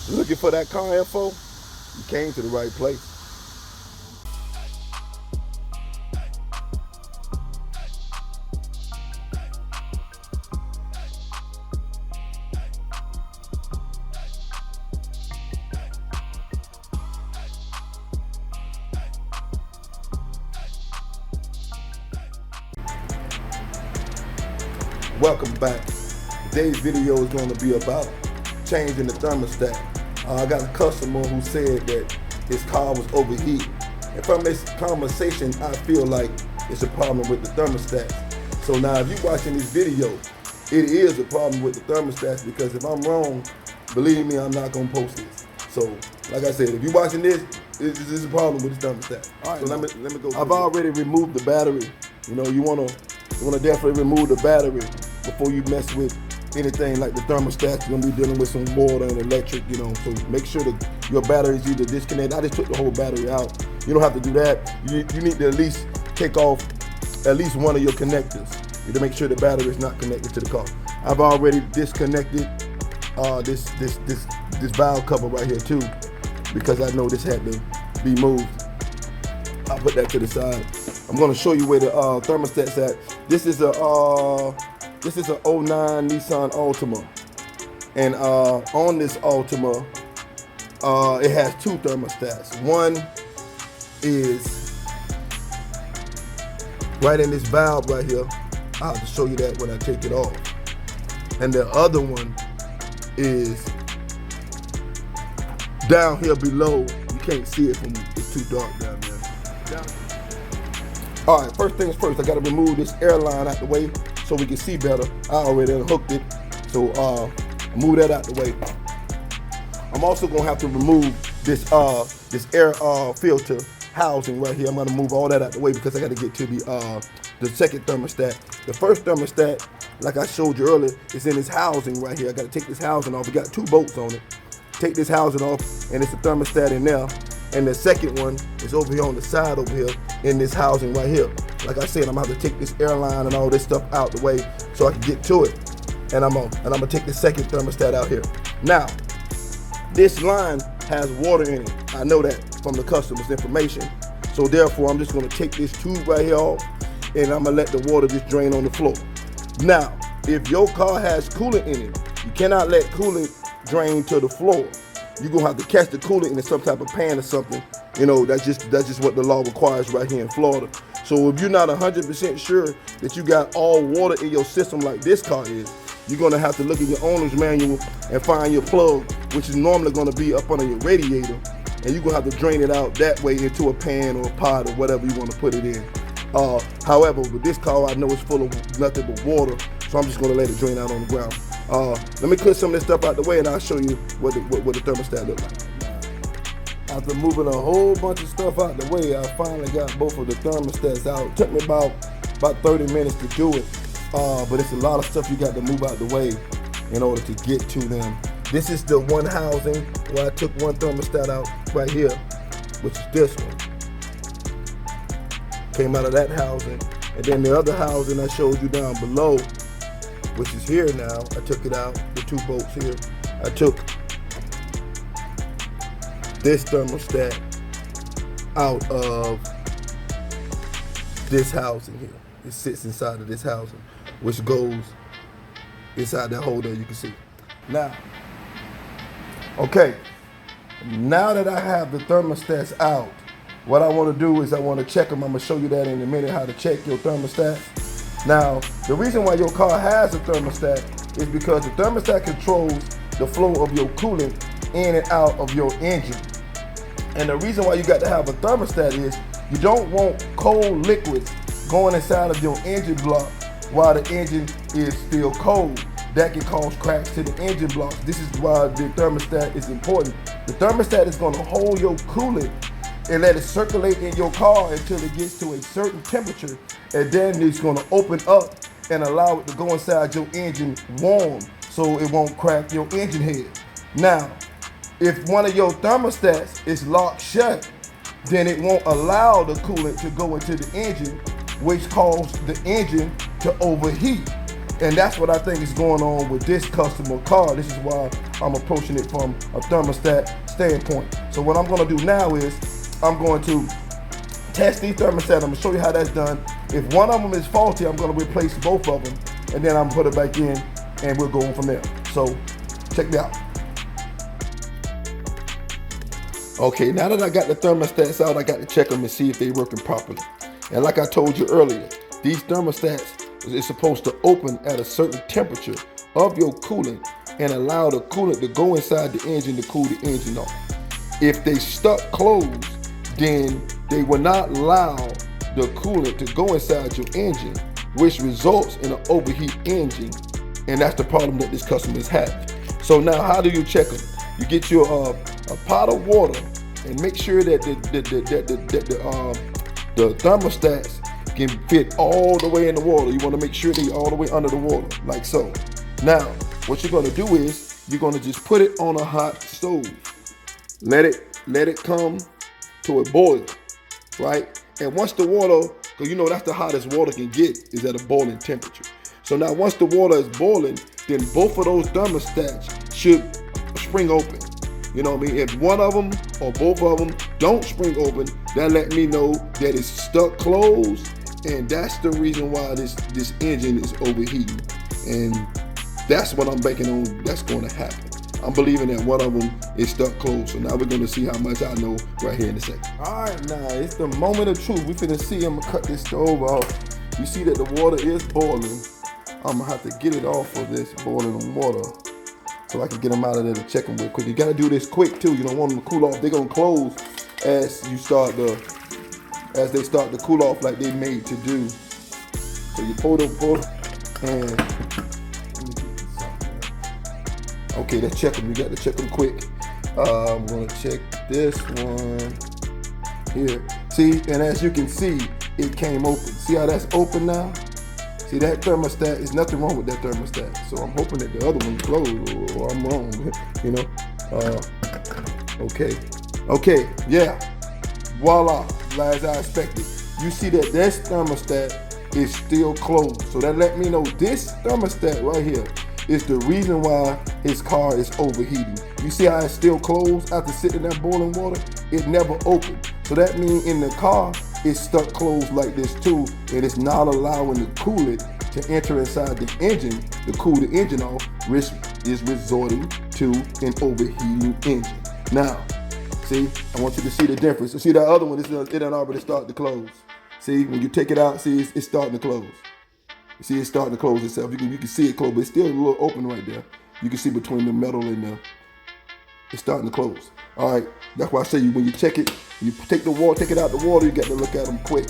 Looking for that car info? You came to the right place. Welcome back. Today's video is going to be about changing the thermostat. I got a customer who said that his car was overheating. And from this conversation, I feel like it's a problem with the thermostat. So now if you're watching this video, it is a problem with the thermostats, because if I'm wrong, believe me, I'm not going to post this. So like I said, if you're watching this, this is a problem with the thermostat. All right, so let me go. I've already removed the battery. You know, you wanna definitely remove the battery before you mess with anything like the thermostat. You're gonna be dealing with some water and electric, you know, so make sure that your battery is either disconnected. I just took the whole battery out. You don't have to do that. You need to at least take off at least one of your connectors to make sure the battery is not connected to the car. I've already disconnected this valve cover right here too, because I know this had to be moved. I'll put that to the side. I'm gonna show you where the thermostat's at. This is a '09 Nissan Altima, and on this Altima, it has two thermostats. One is right in this valve right here. I'll have to show you that when I take it off. And the other one is down here below. You can't see it from, it's too dark down there. All right, first things first, I gotta remove this air line out the way so we can see better. I already unhooked it, so move that out the way. I'm also gonna have to remove this air filter housing right here. I'm gonna move all that out the way because I gotta get to the second thermostat. The first thermostat, like I showed you earlier, is in this housing right here. I gotta take this housing off. We got two bolts on it. Take this housing off, and it's a thermostat in there. And the second one is over here on the side over here in this housing right here. Like I said, I'm gonna have to take this airline and all this stuff out the way so I can get to it. And I'm gonna take the second thermostat out here. Now, this line has water in it. I know that from the customer's information. So therefore, I'm just gonna take this tube right here off, and I'm gonna let the water just drain on the floor. Now, if your car has coolant in it, you cannot let coolant drain to the floor. You're gonna have to catch the coolant in some type of pan or something. You know, that's just what the law requires right here in Florida. So if you're not 100% sure that you got all water in your system like this car is, you're gonna have to look at your owner's manual and find your plug, which is normally gonna be up under your radiator, and you're gonna have to drain it out that way into a pan or a pot or whatever you wanna put it in. However, with this car, I know it's full of nothing but water, so I'm just gonna let it drain out on the ground. Let me clear some of this stuff out the way, and I'll show you what the thermostat looks like. After moving a whole bunch of stuff out the way, I finally got both of the thermostats out. It took me about 30 minutes to do it, but it's a lot of stuff you got to move out the way in order to get to them. This is the one housing where I took one thermostat out right here, which is this one. Came out of that housing, and then the other housing I showed you down below, which is here now. I took it out, the two bolts here. I took this thermostat out of this housing here. It sits inside of this housing, which goes inside that hole there you can see. Now, okay, now that I have the thermostats out, what I want to do is I want to check them. I'm going to show you that in a minute, how to check your thermostats. Now, the reason why your car has a thermostat is because the thermostat controls the flow of your coolant in and out of your engine. And the reason why you got to have a thermostat is you don't want cold liquids going inside of your engine block while the engine is still cold. That can cause cracks to the engine blocks. This is why the thermostat is important. The thermostat is going to hold your coolant and let it circulate in your car until it gets to a certain temperature, and then it's going to open up and allow it to go inside your engine warm so it won't crack your engine head. Now, if one of your thermostats is locked shut, then it won't allow the coolant to go into the engine, which causes the engine to overheat. And that's what I think is going on with this customer car. This is why I'm approaching it from a thermostat standpoint. So what I'm gonna do now is I'm going to test these thermostats. I'm gonna show you how that's done. If one of them is faulty, I'm gonna replace both of them, and then I'm gonna put it back in, and we'll go on from there. So check me out. Okay, now that I got the thermostats out, I got to check them and see if they're working properly. And like I told you earlier, these thermostats is supposed to open at a certain temperature of your coolant and allow the coolant to go inside the engine to cool the engine off. If they stuck closed, then they will not allow the coolant to go inside your engine, which results in an overheat engine. And that's the problem that this customer is having. So now how do you check them? You get your a pot of water and make sure that the thermostats can fit all the way in the water. You want to make sure they're all the way under the water, like so. Now, what you're going to do is you're going to just put it on a hot stove. Let it come to a boil, right? And once the water, because you know that's the hottest water can get, is at a boiling temperature. So now once the water is boiling, then both of those thermostats should spring open. You know what I mean? If one of them or both of them don't spring open, that let me know that it's stuck closed, and that's the reason why this engine is overheating. And that's what I'm banking on that's going to happen. I'm believing that one of them is stuck closed. So now we're going to see how much I know right here in a second. All right, now it's the moment of truth. We finna see. I'm gonna cut this stove off. You see that the water is boiling. I'm gonna have to get it off of this boiling water so I can get them out of there to check them real quick. You gotta do this quick too. You don't want them to cool off. They're gonna close as they start to cool off like they made to do. So you pull them, and okay, let's check them. You got to check them quick. I'm gonna check this one here. See, and as you can see, it came open. See how that's open now? See that thermostat, there's nothing wrong with that thermostat. So I'm hoping that the other one's closed, or I'm wrong, you know? Okay, yeah, voila, as I expected. You see that this thermostat is still closed. So that let me know this thermostat right here is the reason why his car is overheating. You see how it's still closed after sitting in that boiling water? It never opened. So that means in the car, it's stuck closed like this too, and it's not allowing the coolant to enter inside the engine to cool the engine off, which is resorting to an overheating engine. Now, see, I want you to see the difference. See that other one, it done already started to close. See, when you take it out, see, it's starting to close. You see, it's starting to close itself. You can see it close, but it's still a little open right there. You can see between the metal and it's starting to close. All right, that's why I say when you check it, you take the water, take it out the water, you got to look at them quick.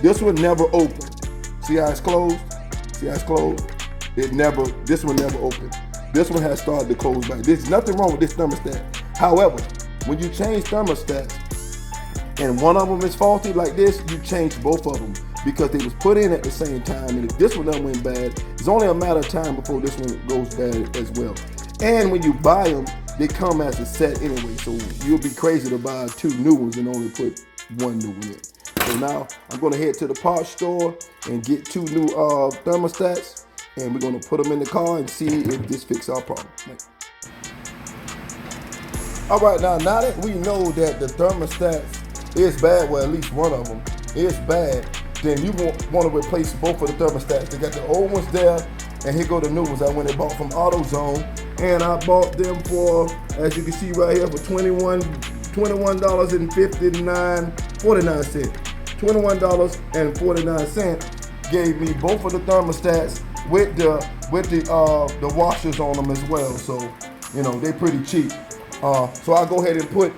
This one never opened. See how it's closed? See how it's closed? This one never opened. This one has started to close back. There's nothing wrong with this thermostat. However, when you change thermostats and one of them is faulty like this, you change both of them because they was put in at the same time. And if this one done went bad, it's only a matter of time before this one goes bad as well. And when you buy them, they come as a set anyway, so you'll be crazy to buy 2 new ones and only put 1 new one in. So now I'm gonna head to the parts store and get 2 new thermostats, and we're gonna put them in the car and see if this fixes our problem. All right, now that we know that the thermostat is bad, well, at least one of them is bad, then you want to replace both of the thermostats. They got the old ones there, and here go the new ones I went and bought from AutoZone. And I bought them for, as you can see right here, for $21.49. $21.49 gave me both of the thermostats with the washers on them as well. So, you know, they pretty cheap. So I'll go ahead and put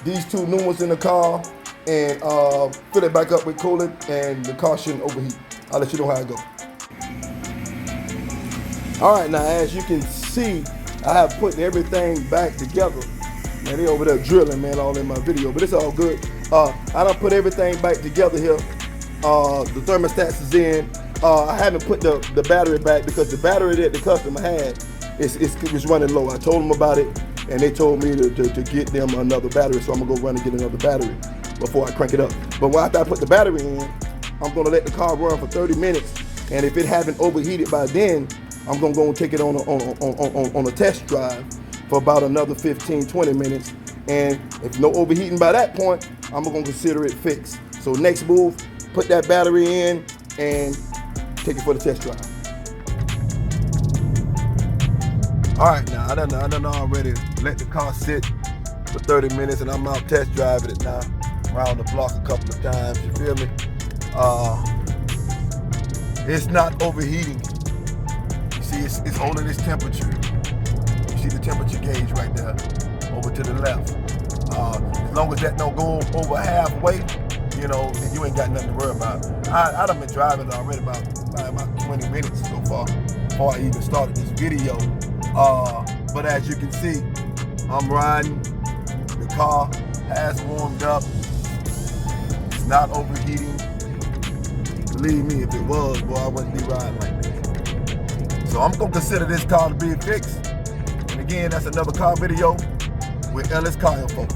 these 2 new ones in the car and fill it back up with coolant, and the car shouldn't overheat. I'll let you know how it goes. All right, now as you can see, I have put everything back together. Man, they over there drilling, man, all in my video, but it's all good. I done put everything back together here. The thermostats is in. I haven't put the battery back because the battery that the customer had is running low. I told them about it, and they told me to get them another battery, so I'm gonna go run and get another battery before I crank it up. But after I put the battery in, I'm gonna let the car run for 30 minutes, And if it haven't overheated by then, I'm gonna go and take it on a test drive for about another 15, 20 minutes. And if no overheating by that point, I'm gonna consider it fixed. So next move, put that battery in and take it for the test drive. All right, now I done already let the car sit for 30 minutes and I'm out test driving it now, around the block a couple of times, you feel me? It's not overheating. You see, it's holding its temperature. You see the temperature gauge right there, over to the left. As long as that don't go over halfway, you know, then you ain't got nothing to worry about. I done been driving it already about 20 minutes so far, before I even started this video. But as you can see, I'm riding. The car has warmed up. It's not overheating. Believe me, if it was, boy, I wouldn't be riding like this. So I'm gonna consider this car to be fixed. And again, that's another car video with Ellis Car Info.